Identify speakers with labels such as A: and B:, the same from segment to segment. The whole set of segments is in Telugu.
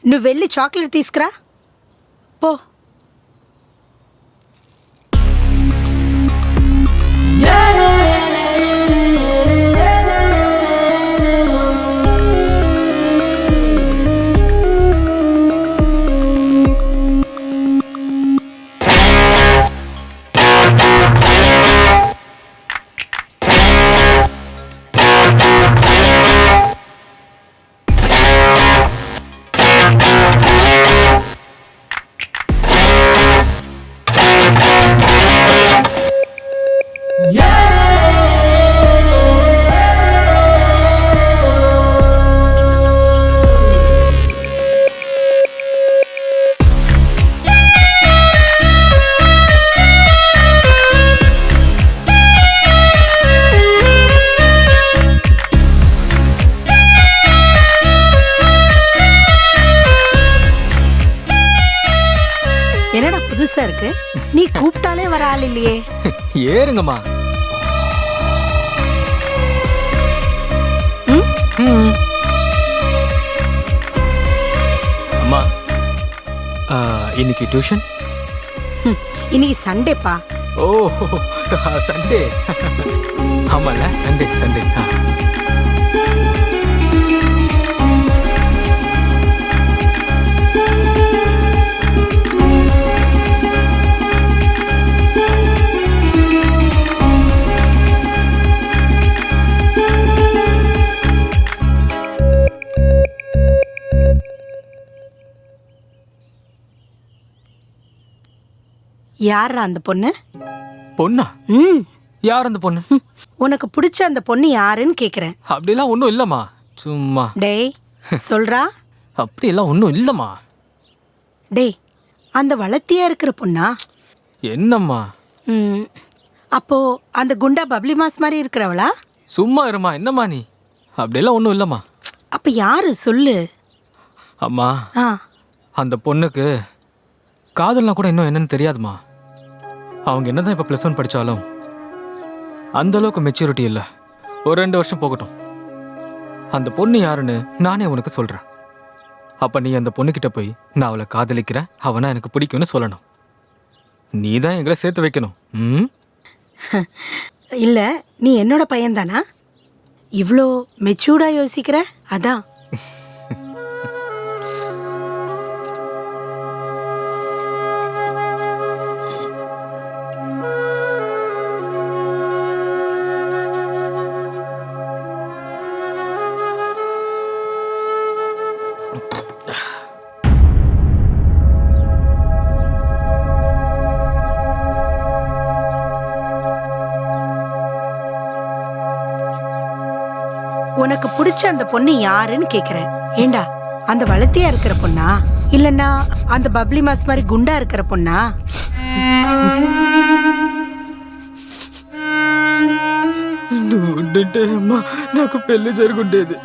A: నువ్వు వెళ్ళి చాక్లెట్ తీసుకురా పో. என்னடா புதுசா இருக்கு? நீ கூப்பிட்டாலே வர ஆள் இல்லையே.
B: ஏறுங்கம்மா. அம்மா இன்னைக்கு டியூஷன்?
A: இன்னைக்கு சண்டேப்பா.
B: ஓ சண்டே. ஆமால சண்டே சண்டே.
A: யாரா அந்த பொண்ணு?
B: பொண்ணா? யார் அந்த பொண்ணு?
A: உனக்கு பிடிச்ச அந்த பொண்ணு யாருன்னு கேக்குறேன்.
B: அப்படிலாம் ஒன்றும் இல்லம்மா, சும்மா.
A: டேய் சொல்றா.
B: அப்படியெல்லாம் ஒன்றும் இல்லம்மா.
A: டேய் அந்த வளர்த்தியா இருக்கிற பொண்ணா?
B: என்னம்மா?
A: அப்போ அந்த குண்டா பப்ளி மாஸ் மாதிரி இருக்கிறவளா?
B: சும்மா இருமா, என்னம்மா நீ? அப்படியெல்லாம் ஒன்றும் இல்லம்மா.
A: அப்ப யாரு சொல்லு.
B: அம்மா அந்த பொண்ணுக்கு காதல்னா கூட இன்னும் என்னன்னு தெரியாதுமா. அவங்க என்னதான் இப்போ +1 படித்தாலும் அந்த அளவுக்கு மெச்சூரிட்டி இல்லை. ஒரு 2 வருஷம் போகட்டும். அந்த பொண்ணு யாருன்னு நானே உனக்கு சொல்கிறேன். அப்போ நீ அந்த பொண்ணுக்கிட்ட போய் நான் அவளை காதலிக்கிறேன், அவனா எனக்கு பிடிக்கும்னு சொல்லணும். நீ தான் எங்களை சேர்த்து வைக்கணும்.
A: இல்லை நீ என்னோட பையன்தானா? இவ்வளோ மெச்சூர்டா யோசிக்கிற? அதான். உனக்கு பிடிச்ச அந்த பொண்ணு யாருன்னு கேக்குறேன். ஏண்டா அந்த வளர்த்தியா இருக்கிற பொண்ணா, இல்லன்னா அந்த பப்ளி மாஸ் மாதிரி குண்டா இருக்கிற பொண்ணா?
B: నాకు పెళ్లి జరుగుండేది.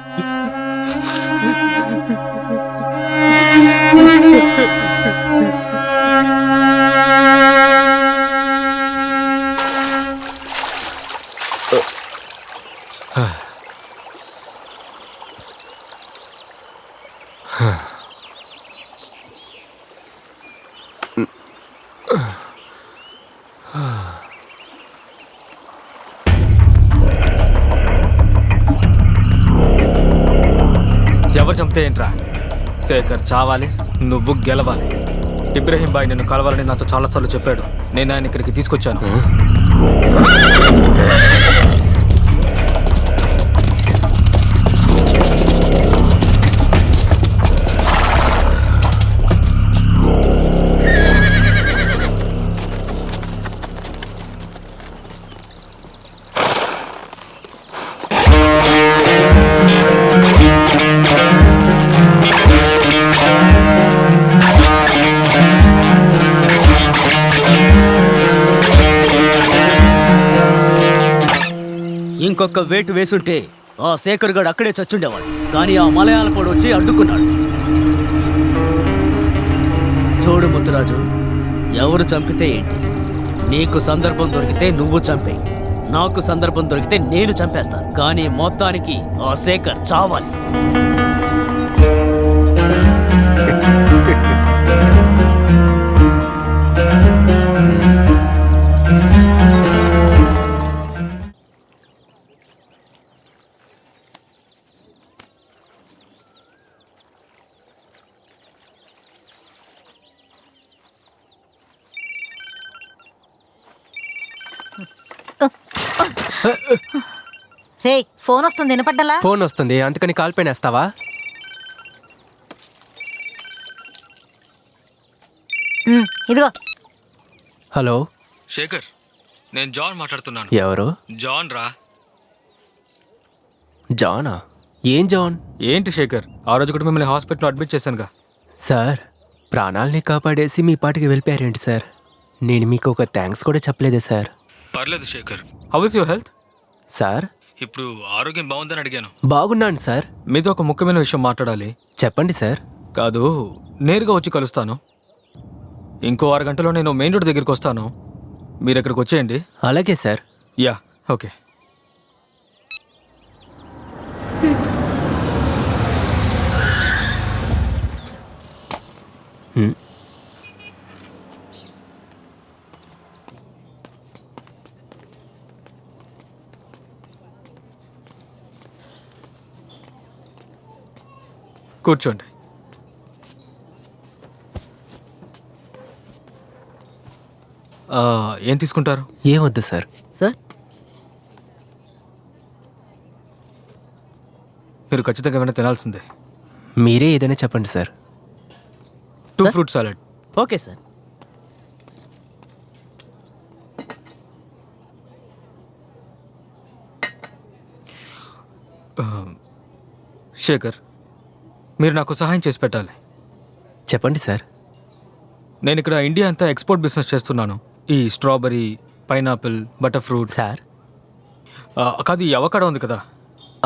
B: ఎవరు చంపితే ఏంట్రా? శేఖర్ చావాలి, నువ్వు గెలవాలి. ఇబ్రహీం బాయ్ నిన్ను కలవాలని నాతో చాలాసార్లు చెప్పాడు. నేను ఆయన ఇక్కడికి తీసుకొచ్చాను.
C: ఇంకొక వేటు వేసుంటే ఆ శేఖర్ గడు అక్కడే చచ్చుండేవాడు. కానీ ఆ మలయాళపోడు వచ్చి అడ్డుకున్నాడు. చూడు ముత్తురాజు, ఎవరు చంపితే ఏంటి? నీకు సందర్భం దొరికితే నువ్వు చంపే, నాకు సందర్భం దొరికితే నేను చంపేస్తాను. కానీ మొత్తానికి ఆ శేఖర్ చావాలి.
D: రే ఫోన్ వస్తుంది వినపడ్డలా?
E: ఫోన్ వస్తుంది అందుకని కాల్ పైన వేస్తావా?
D: ఇదిగో.
E: హలో
B: శేఖర్, నేను జాన్ మాట్లాడుతున్నాను.
E: ఎవరు?
B: జాన్ రా.
E: జానా? ఏం జాన్?
B: ఏంటి శేఖర్, ఆ రోజు కూడా మిమ్మల్ని హాస్పిటల్లో అడ్మిట్ చేశానుగా.
E: సార్, ప్రాణాల్ని కాపాడేసి మీ పాటికి వెళ్ళిపోయారేంటి సార్? నేను మీకు ఒక థ్యాంక్స్ కూడా చెప్పలేదే సార్.
B: పర్లేదు Shekhar. How is your health?
E: Sir,
B: ఇప్పుడు ఆరోగ్యం బాగుందని అడిగాను.
E: బాగున్నాను సార్.
B: మీతో ఒక ముఖ్యమైన విషయం మాట్లాడాలి.
E: చెప్పండి సార్.
B: కాదు, నేరుగా వచ్చి కలుస్తాను. ఇంకో 6 గంటలో నేను మెయిన్ రోడ్ దగ్గరికి వస్తాను. మీరు ఇక్కడికి వచ్చేయండి.
E: అలాగే సార్.
B: Yeah, okay. కూర్చోండి. ఏం తీసుకుంటారు?
E: ఏమొద్దు సార్.
C: సార్,
B: మీరు ఖచ్చితంగా ఏమైనా తినాల్సిందే.
E: మీరే ఏదైనా చెప్పండి sir.
B: 2
C: sir?
B: Fruit salad.
C: Okay sir.
B: Shekhar, మీరు నాకు సహాయం చేసి పెట్టాలి.
E: చెప్పండి సార్.
B: నేను ఇక్కడ ఇండియా అంతా ఎక్స్పోర్ట్ బిజినెస్ చేస్తున్నాను. ఈ strawberry, pineapple, butter fruit.
E: Sir,
B: కాదు, ఈ అవకాడో ఉంది కదా,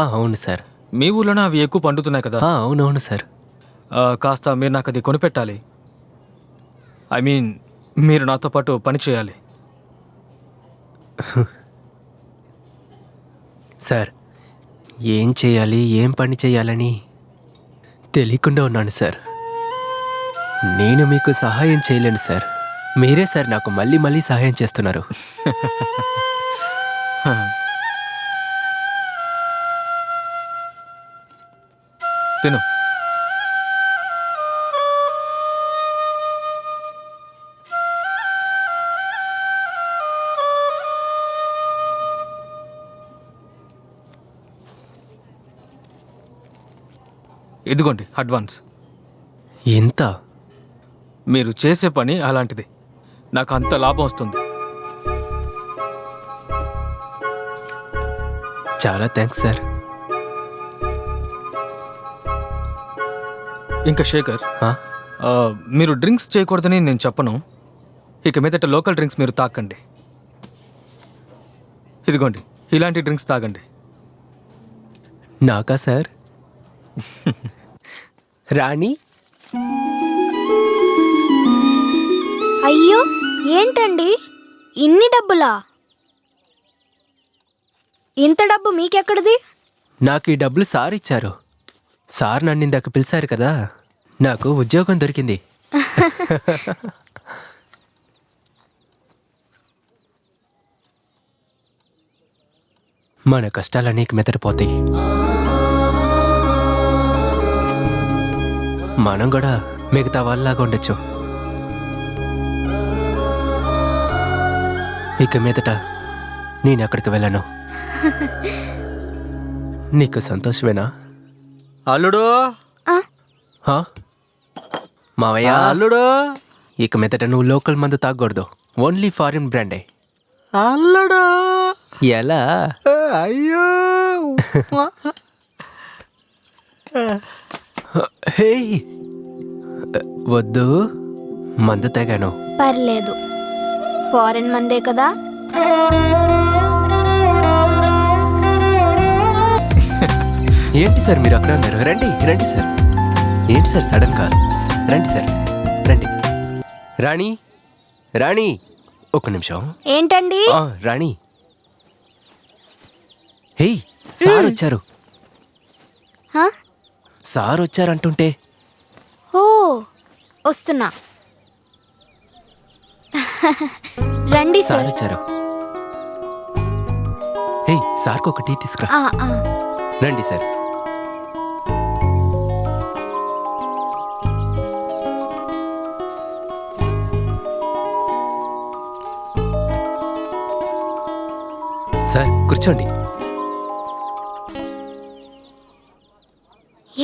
E: అవును సార్.
B: మీ ఊళ్ళోనే అవి ఎక్కువ పండుతున్నాయి కదా.
E: అవునవును సార్.
B: కాస్త మీరు నాకు అది కొనిపెట్టాలి. ఐ మీన్, మీరు నాతో పాటు పని చేయాలి.
E: సార్, ఏం చేయాలి, ఏం పని చేయాలని తెలియకుండా ఉన్నాను సార్. నేను మీకు సహాయం చేయలేను సార్. మీరే సార్ నాకు మళ్ళీ మళ్ళీ సహాయం చేస్తున్నారు.
B: తిను. ఇదిగోండి అడ్వాన్స్.
E: ఎంత?
B: మీరు చేసే పని అలాంటిది. నాకు అంత లాభం వస్తుంది.
E: చాలా థ్యాంక్స్ సార్.
B: ఇంకా శేఖర్,
E: ఆ?
B: మీరు డ్రింక్స్ చేయకూడదని నేను చెప్పను. ఇక మీదట లోకల్ డ్రింక్స్ మీరు తాకండి. ఇదిగోండి, ఇలాంటి డ్రింక్స్ తాగండి.
E: నాకా సార్? రాణి,
F: అయ్యో ఏంటండి ఇన్ని డబ్బులా? ఇంత డబ్బు మీకెక్కడిది?
E: నాకు ఈ డబ్బులు సార్ ఇచ్చారు. సార్ నన్ను ఇందాక పిలిచారు కదా, నాకు ఉద్యోగం దొరికింది. మన కష్టాలు అనేక మెదడిపోతాయి. మనం కూడా మిగతా వాళ్ళలాగా ఉండొచ్చు. ఇక మీదట నేను ఎక్కడికి వెళ్ళను. నీకు సంతోషమేనా?
G: అల్లుడు,
E: హా? మావయ్య,
G: అల్లుడు,
E: ఇక మీదట నువ్వు లోకల్ మందు తాగకూడదు. ఓన్లీ ఫారిన్ బ్రాండే.
G: అల్లుడు.
E: ఎలా?
G: అయ్యో.
E: హే, వద్దు, మందు తాగాను.
F: పర్లేదు, ఫారెన్ మందే కదా.
E: ఏంటి సార్ మీరు అక్కడ ఉన్నారు? రండి రండి సార్. ఏంటి సార్ సడన్ కాల్? రండి సార్, రండి. రాణి, రాణి, ఒక్క నిమిషం.
F: ఏంటండి?
E: రాణి. హే, సార్ వచ్చారు.
F: హా?
E: సార్ వచ్చారంటుంటే.
F: ఓ, వస్తున్నా. రండి
E: సార్
F: సార్.
E: వచ్చారు. హే, సార్కి ఒక టీ తీసుకురా. రండి సార్. సార్ కూర్చోండి.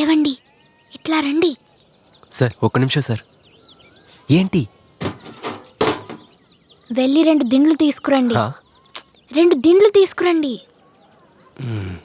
F: ఏవండి ఇట్లా రండి.
E: సార్ ఒక్క నిమిషం సార్. ఏంటి?
F: వెళ్ళి 2 దిండ్లు తీసుకురండి.
E: హా?
F: 2 దిండ్లు తీసుకురండి.
E: మ్మ్.